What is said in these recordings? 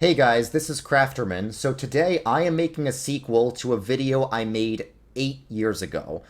Hey guys, this is Crafterman. So today I am making a sequel to a video I made 8 years ago.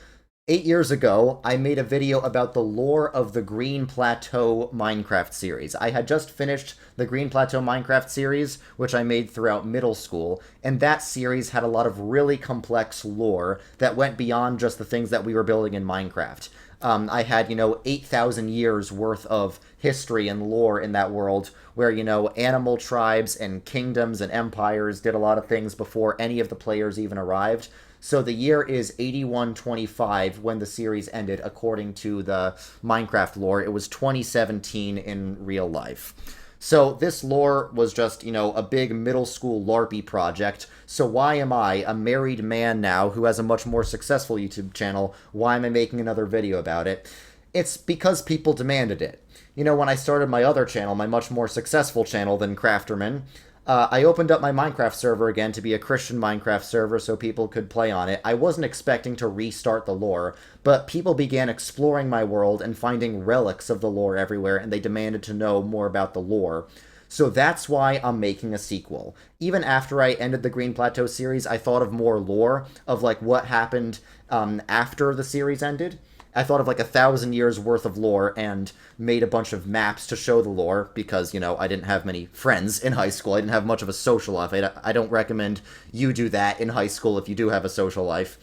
8 years ago, I made a video about the lore of the Green Plateau Minecraft series. I had just finished the Green Plateau Minecraft series, which I made throughout middle school, and that series had a lot of really complex lore that went beyond just the things that we were building in Minecraft. I had, 8,000 years worth of history and lore in that world where, animal tribes and kingdoms and empires did a lot of things before any of the players even arrived. So the year is 8125 when the series ended, according to the Minecraft lore. It was 2017 in real life. So this lore was just, a big middle school LARPy project. So why am I, a married man now who has a much more successful YouTube channel, why am I making another video about it? It's because people demanded it. When I started my other channel, my much more successful channel than Crafterman, I opened up my Minecraft server again to be a Christian Minecraft server so people could play on it. I wasn't expecting to restart the lore, but people began exploring my world and finding relics of the lore everywhere, and they demanded to know more about the lore. So that's why I'm making a sequel. Even after I ended the Green Plateau series, I thought of more lore, of like what happened after the series ended. I thought of like 1,000 years worth of lore and made a bunch of maps to show the lore because, I didn't have many friends in high school. I didn't have much of a social life. I don't recommend you do that in high school if you do have a social life.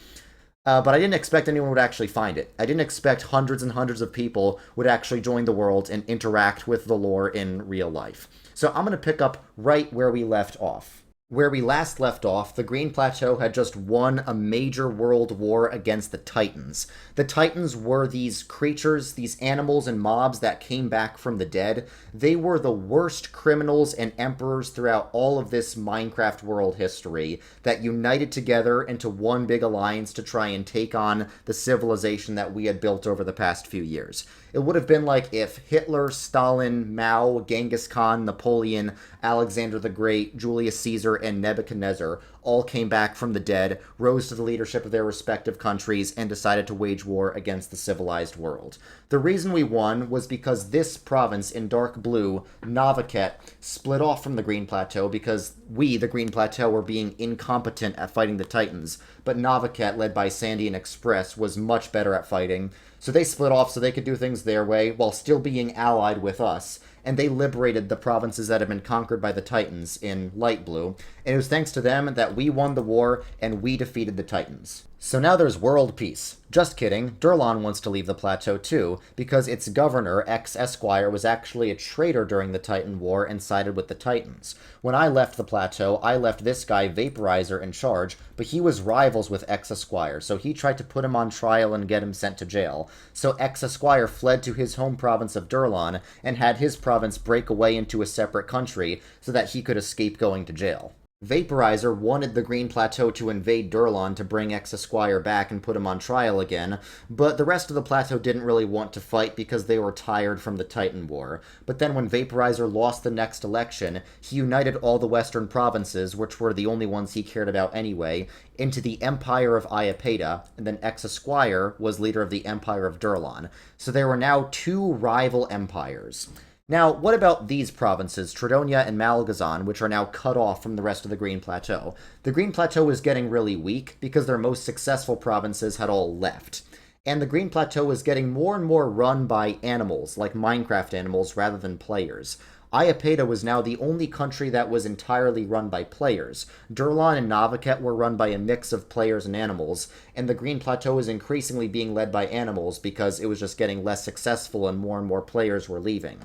But I didn't expect anyone would actually find it. I didn't expect hundreds and hundreds of people would actually join the world and interact with the lore in real life. So I'm going to pick up right where we left off. Where we last left off, the Green Plateau had just won a major world war against the Titans. The Titans were these creatures, these animals and mobs that came back from the dead. They were the worst criminals and emperors throughout all of this Minecraft world history that united together into one big alliance to try and take on the civilization that we had built over the past few years. It would have been like if Hitler, Stalin, Mao, Genghis Khan, Napoleon, Alexander the Great, Julius Caesar, and Nebuchadnezzar all came back from the dead, rose to the leadership of their respective countries, and decided to wage war against the civilized world. The reason we won was because this province in dark blue, Navaket, split off from the Green Plateau because we, the Green Plateau, were being incompetent at fighting the Titans, but Navaket, led by Sandy and Express, was much better at fighting. So they split off so they could do things their way while still being allied with us, and they liberated the provinces that had been conquered by the Titans in light blue, and it was thanks to them that we won the war and we defeated the Titans. So now there's world peace. Just kidding, Durlon wants to leave the plateau too, because its governor, Esquire, was actually a traitor during the Titan War and sided with the Titans. When I left the plateau, I left this guy, Vaporizer, in charge, but he was rivals with Esquire, so he tried to put him on trial and get him sent to jail. So Esquire fled to his home province of Durlon and had his province break away into a separate country so that he could escape going to jail. Vaporizer wanted the Green Plateau to invade Durlon to bring Esquire back and put him on trial again, but the rest of the plateau didn't really want to fight because they were tired from the Titan War. But then when Vaporizer lost the next election, he united all the western provinces, which were the only ones he cared about anyway, into the Empire of Iapeta, and then Esquire was leader of the Empire of Durlon. So there were now two rival empires. Now, what about these provinces, Tradonia and Malagazan, which are now cut off from the rest of the Green Plateau? The Green Plateau was getting really weak because their most successful provinces had all left. And the Green Plateau was getting more and more run by animals, like Minecraft animals, rather than players. Iapeta was now the only country that was entirely run by players. Durlon and Navaket were run by a mix of players and animals, and the Green Plateau was increasingly being led by animals because it was just getting less successful and more players were leaving.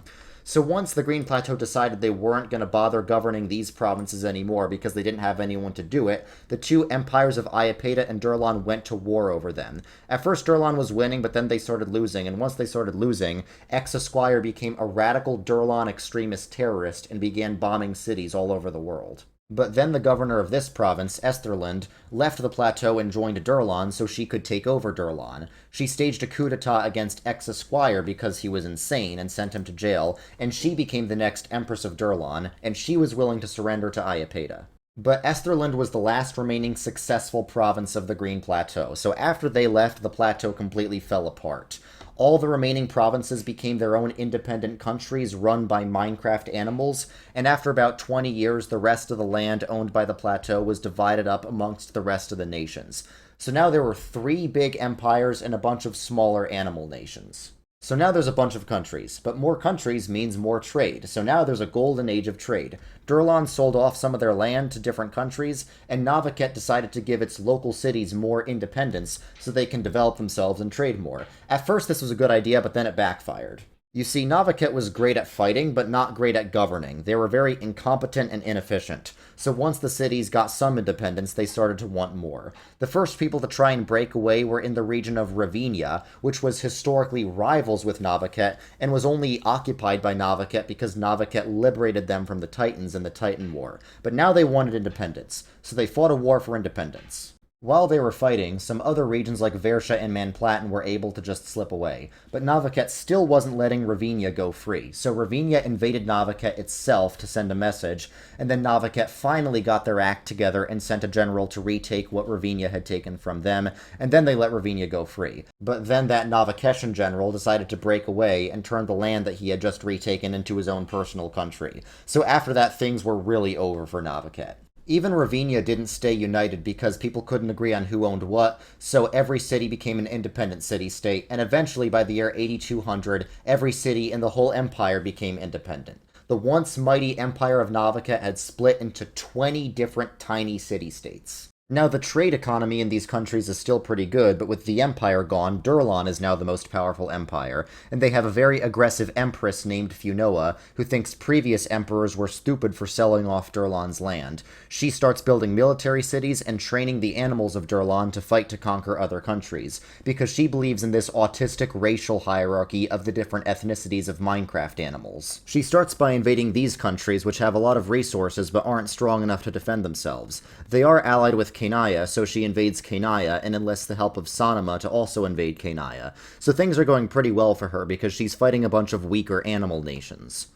So once the Green Plateau decided they weren't going to bother governing these provinces anymore because they didn't have anyone to do it, the two empires of Iapeta and Durlon went to war over them. At first Durlon was winning, but then they started losing, and once they started losing, Esquire became a radical Durlon extremist terrorist and began bombing cities all over the world. But then the governor of this province, Estherland, left the plateau and joined Durlon so she could take over Durlon. She staged a coup d'etat against Esquire because he was insane and sent him to jail, and she became the next Empress of Durlon, and she was willing to surrender to Iapeta. But Estherland was the last remaining successful province of the Green Plateau, so after they left, the plateau completely fell apart. All the remaining provinces became their own independent countries run by Minecraft animals, and after about 20 years, the rest of the land owned by the plateau was divided up amongst the rest of the nations. So now there were 3 big empires and a bunch of smaller animal nations. So now there's a bunch of countries, but more countries means more trade, so now there's a golden age of trade. Durlon sold off some of their land to different countries, and Navaket decided to give its local cities more independence so they can develop themselves and trade more. At first this was a good idea, but then it backfired. You see, Navaket was great at fighting, but not great at governing. They were very incompetent and inefficient. So once the cities got some independence, they started to want more. The first people to try and break away were in the region of Ravinia, which was historically rivals with Navaket, and was only occupied by Navaket because Navaket liberated them from the Titans in the Titan War. But now they wanted independence, so they fought a war for independence. While they were fighting, some other regions like Versha and Manplatin were able to just slip away, but Navaket still wasn't letting Ravinia go free, so Ravinia invaded Navaket itself to send a message, and then Navaket finally got their act together and sent a general to retake what Ravinia had taken from them, and then they let Ravinia go free. But then that Navaketian general decided to break away and turn the land that he had just retaken into his own personal country. So after that, things were really over for Navaket. Even Ravinia didn't stay united because people couldn't agree on who owned what, so every city became an independent city-state, and eventually by the year 8200, every city in the whole empire became independent. The once mighty empire of Navaket had split into 20 different tiny city-states. Now, the trade economy in these countries is still pretty good, but with the empire gone, Durlon is now the most powerful empire, and they have a very aggressive empress named Funoa, who thinks previous emperors were stupid for selling off Durlon's land. She starts building military cities and training the animals of Durlon to fight to conquer other countries, because she believes in this autistic racial hierarchy of the different ethnicities of Minecraft animals. She starts by invading these countries, which have a lot of resources but aren't strong enough to defend themselves. They are allied with Kanaya, so she invades Kanaya and enlists the help of Sanema to also invade Kanaya. So things are going pretty well for her because she's fighting a bunch of weaker animal nations.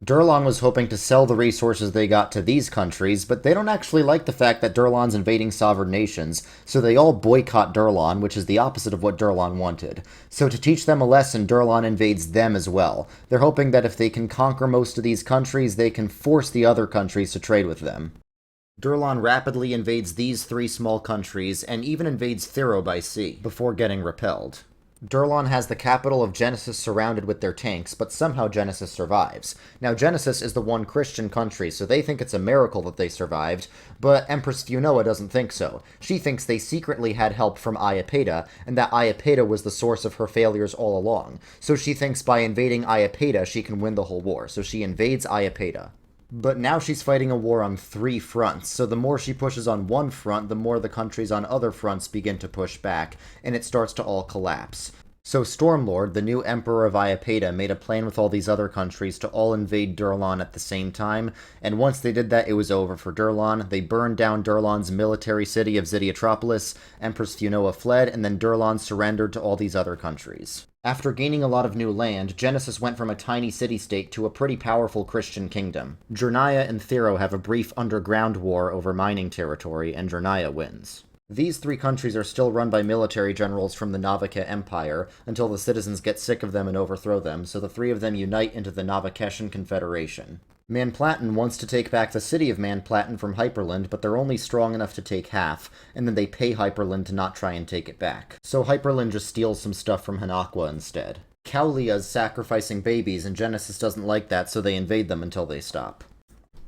Durlon was hoping to sell the resources they got to these countries, but they don't actually like the fact that Durlon's invading sovereign nations, so they all boycott Durlon, which is the opposite of what Durlon wanted. So to teach them a lesson, Durlon invades them as well. They're hoping that if they can conquer most of these countries, they can force the other countries to trade with them. Durlon rapidly invades these 3 small countries, and even invades Thiro by sea, before getting repelled. Durlon has the capital of Genesis surrounded with their tanks, but somehow Genesis survives. Now, Genesis is the one Christian country, so they think it's a miracle that they survived, but Empress Funoa doesn't think so. She thinks they secretly had help from Iapeta, and that Iapeta was the source of her failures all along. So she thinks by invading Iapeta, she can win the whole war, so she invades Iapeta. But now she's fighting a war on 3 fronts, so the more she pushes on one front, the more the countries on other fronts begin to push back, and it starts to all collapse. So Stormlord, the new emperor of Iapeta, made a plan with all these other countries to all invade Durlon at the same time, and once they did that, it was over for Durlon. They burned down Durlon's military city of Xidiatropolis, Empress Funoa fled, and then Durlon surrendered to all these other countries. After gaining a lot of new land, Genesis went from a tiny city-state to a pretty powerful Christian kingdom. Jernaya and Thiro have a brief underground war over mining territory, and Jernaya wins. These 3 countries are still run by military generals from the Navaket Empire, until the citizens get sick of them and overthrow them, so the 3 of them unite into the Navaketian Confederation. Manplatin wants to take back the city of Manplatin from Hyperland, but they're only strong enough to take half, and then they pay Hyperland to not try and take it back. So Hyperland just steals some stuff from Hanakwa instead. Kaulia's sacrificing babies, and Genesis doesn't like that, so they invade them until they stop.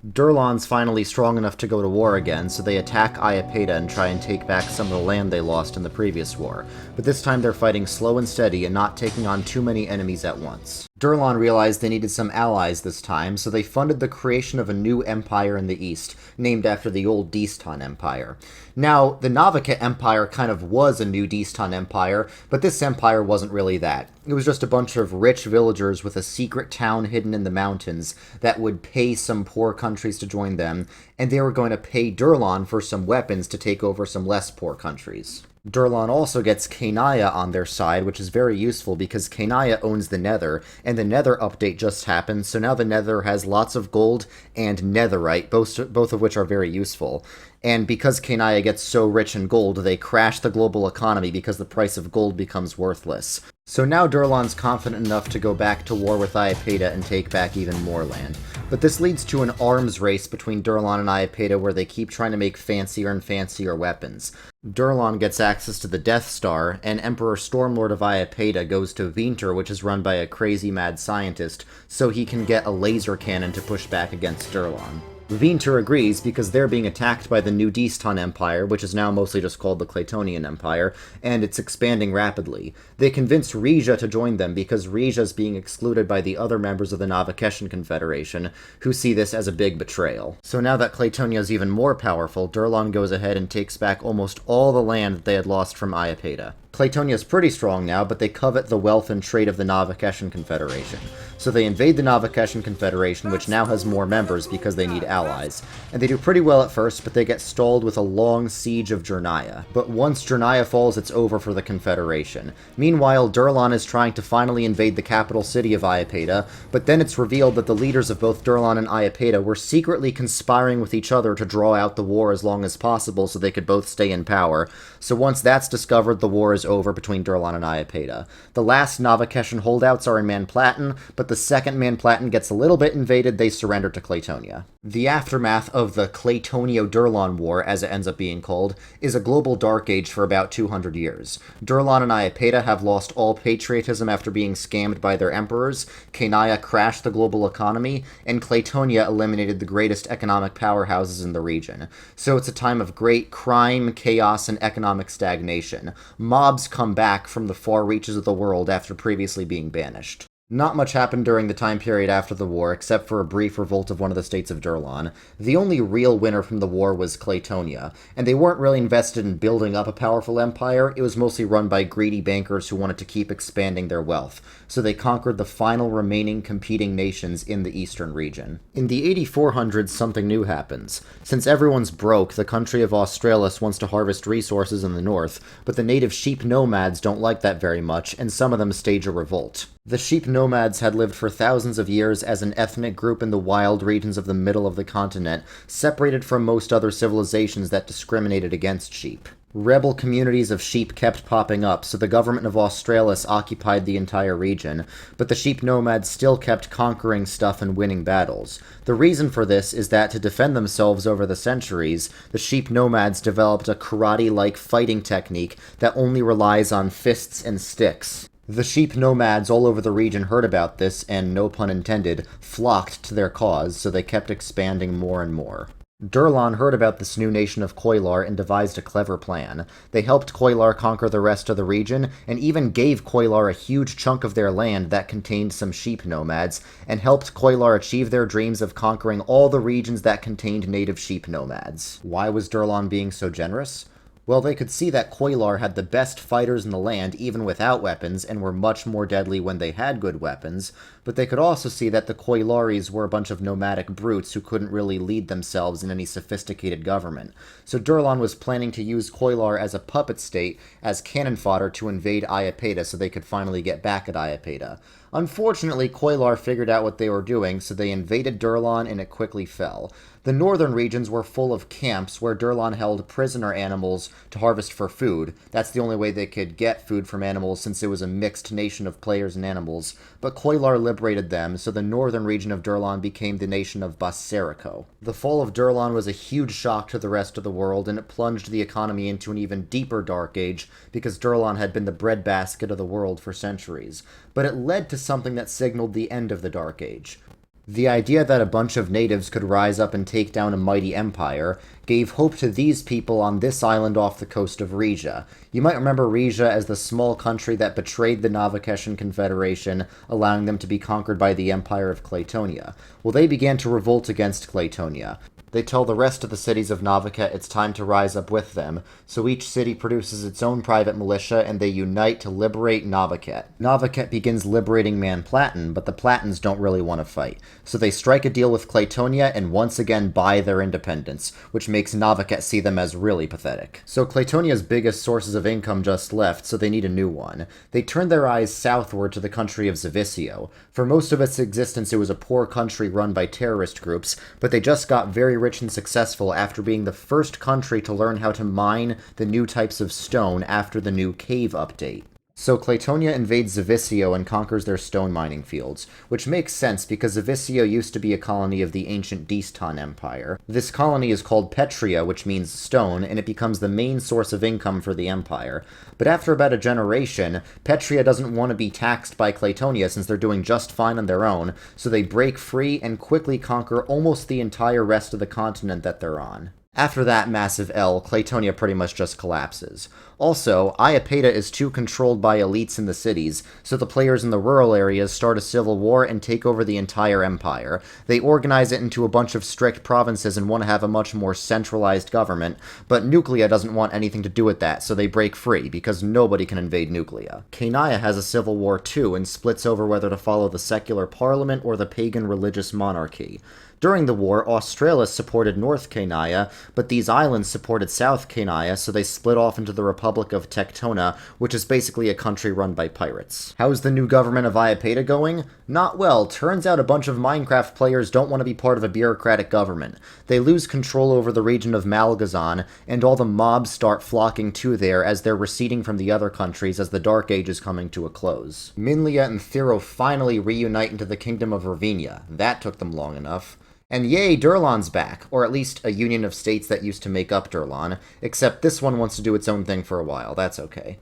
Durlon's finally strong enough to go to war again, so they attack Iapeta and try and take back some of the land they lost in the previous war. But this time they're fighting slow and steady and not taking on too many enemies at once. Durlon realized they needed some allies this time, so they funded the creation of a new empire in the east, named after the old Distan Empire. Now, the Navaket Empire kind of was a new Distan Empire, but this empire wasn't really that. It was just a bunch of rich villagers with a secret town hidden in the mountains that would pay some poor countries to join them, and they were going to pay Durlon for some weapons to take over some less poor countries. Durlon also gets Kanaya on their side, which is very useful because Kanaya owns the Nether, and the Nether update just happened, so now the Nether has lots of gold and netherite, both of which are very useful. And because Kanaya gets so rich in gold, they crash the global economy because the price of gold becomes worthless. So now Durlon's confident enough to go back to war with Iapeta and take back even more land. But this leads to an arms race between Durlon and Iapeta where they keep trying to make fancier and fancier weapons. Durlon gets access to the Death Star, and Emperor Stormlord of Iapeta goes to Winter, which is run by a crazy mad scientist, so he can get a laser cannon to push back against Durlon. Winter agrees because they're being attacked by the new Distan Empire, which is now mostly just called the Clatonian Empire, and it's expanding rapidly. They convince Rija to join them because Rija is being excluded by the other members of the Navaketian Confederation, who see this as a big betrayal. So now that Clatonia is even more powerful, Durlon goes ahead and takes back almost all the land that they had lost from Iapeta. Clatonia is pretty strong now, but they covet the wealth and trade of the Navaketian Confederation. So they invade the Navaketian Confederation, which now has more members because they need allies. And they do pretty well at first, but they get stalled with a long siege of Jernaya. But once Jernaya falls, it's over for the Confederation. Meanwhile, Durlon is trying to finally invade the capital city of Iapeta, but then it's revealed that the leaders of both Durlon and Iapeta were secretly conspiring with each other to draw out the war as long as possible so they could both stay in power. So once that's discovered, the war is over between Durlon and Iapeta. The last Navaketian holdouts are in Manplatin, but the second Manplatin gets a little bit invaded, they surrender to Clatonia. The aftermath of the Clatonia-Durlon War, as it ends up being called, is a global dark age for about 200 years. Durlon and Iapeta have lost all patriotism after being scammed by their emperors, Kenaya crashed the global economy, and Clatonia eliminated the greatest economic powerhouses in the region. So it's a time of great crime, chaos, and economic stagnation. Mobs come back from the far reaches of the world after previously being banished. Not much happened during the time period after the war, except for a brief revolt of one of the states of Durlon. The only real winner from the war was Clatonia, and they weren't really invested in building up a powerful empire. It was mostly run by greedy bankers who wanted to keep expanding their wealth, so they conquered the final remaining competing nations in the eastern region. In the 8400s, something new happens. Since everyone's broke, the country of Australis wants to harvest resources in the north, but the native sheep nomads don't like that very much, and some of them stage a revolt. The sheep nomads had lived for thousands of years as an ethnic group in the wild regions of the middle of the continent, separated from most other civilizations that discriminated against sheep. Rebel communities of sheep kept popping up, so the government of Australis occupied the entire region, but the sheep nomads still kept conquering stuff and winning battles. The reason for this is that to defend themselves over the centuries, the sheep nomads developed a karate-like fighting technique that only relies on fists and sticks. The sheep nomads all over the region heard about this, and no pun intended, flocked to their cause, so they kept expanding more and more. Durlon heard about this new nation of Koilar and devised a clever plan. They helped Koilar conquer the rest of the region, and even gave Koilar a huge chunk of their land that contained some sheep nomads, and helped Koilar achieve their dreams of conquering all the regions that contained native sheep nomads. Why was Durlon being so generous? Well, they could see that Koilar had the best fighters in the land even without weapons, and were much more deadly when they had good weapons, but they could also see that the Koilaris were a bunch of nomadic brutes who couldn't really lead themselves in any sophisticated government. So Durlon was planning to use Koilar as a puppet state, as cannon fodder to invade Iapeta so they could finally get back at Iapeta. Unfortunately, Koilar figured out what they were doing, so they invaded Durlon and it quickly fell. The northern regions were full of camps where Durlon held prisoner animals to harvest for food. That's the only way they could get food from animals since it was a mixed nation of players and animals. But Koilar liberated them, so the northern region of Durlon became the nation of Baserico. The fall of Durlon was a huge shock to the rest of the world, and it plunged the economy into an even deeper dark age because Durlon had been the breadbasket of the world for centuries. But it led to something that signaled the end of the Dark Age. The idea that a bunch of natives could rise up and take down a mighty empire gave hope to these people on this island off the coast of Rija. You might remember Rija as the small country that betrayed the Navaketian Confederation, allowing them to be conquered by the Empire of Clatonia. Well, they began to revolt against Clatonia. They tell the rest of the cities of Navaket it's time to rise up with them, so each city produces its own private militia and they unite to liberate Navaket. Navaket begins liberating Manplatin, but the Platins don't really want to fight, so they strike a deal with Clatonia and once again buy their independence, which makes Navaket see them as really pathetic. So Clatonia's biggest sources of income just left, so they need a new one. They turn their eyes southward to the country of Zavisio. For most of its existence it was a poor country run by terrorist groups, but they just got very rich and successful after being the first country to learn how to mine the new types of stone after the new cave update. So Clatonia invades Zavisio and conquers their stone mining fields, which makes sense because Zavisio used to be a colony of the ancient Distan Empire. This colony is called Petria, which means stone, and it becomes the main source of income for the empire. But after about a generation, Petria doesn't want to be taxed by Clatonia since they're doing just fine on their own, so they break free and quickly conquer almost the entire rest of the continent that they're on. After that massive L, Clatonia pretty much just collapses. Also, Iapeta is too controlled by elites in the cities, so the players in the rural areas start a civil war and take over the entire empire. They organize it into a bunch of strict provinces and want to have a much more centralized government, but Nuclea doesn't want anything to do with that, so they break free, because nobody can invade Nuclea. Caenia has a civil war too, and splits over whether to follow the secular parliament or the pagan religious monarchy. During the war, Australis supported North Caenia, but these islands supported South Caenia, so they split off into the Republic of Tectona, which is basically a country run by pirates. How's the new government of Iapeta going? Not well. Turns out a bunch of Minecraft players don't want to be part of a bureaucratic government. They lose control over the region of Malgazan, and all the mobs start flocking to there as they're receding from the other countries as the Dark Age is coming to a close. Minlia and Thero finally reunite into the Kingdom of Ravenia. That took them long enough. And yay, Durlon's back, or at least a union of states that used to make up Durlon, except this one wants to do its own thing for a while, that's okay.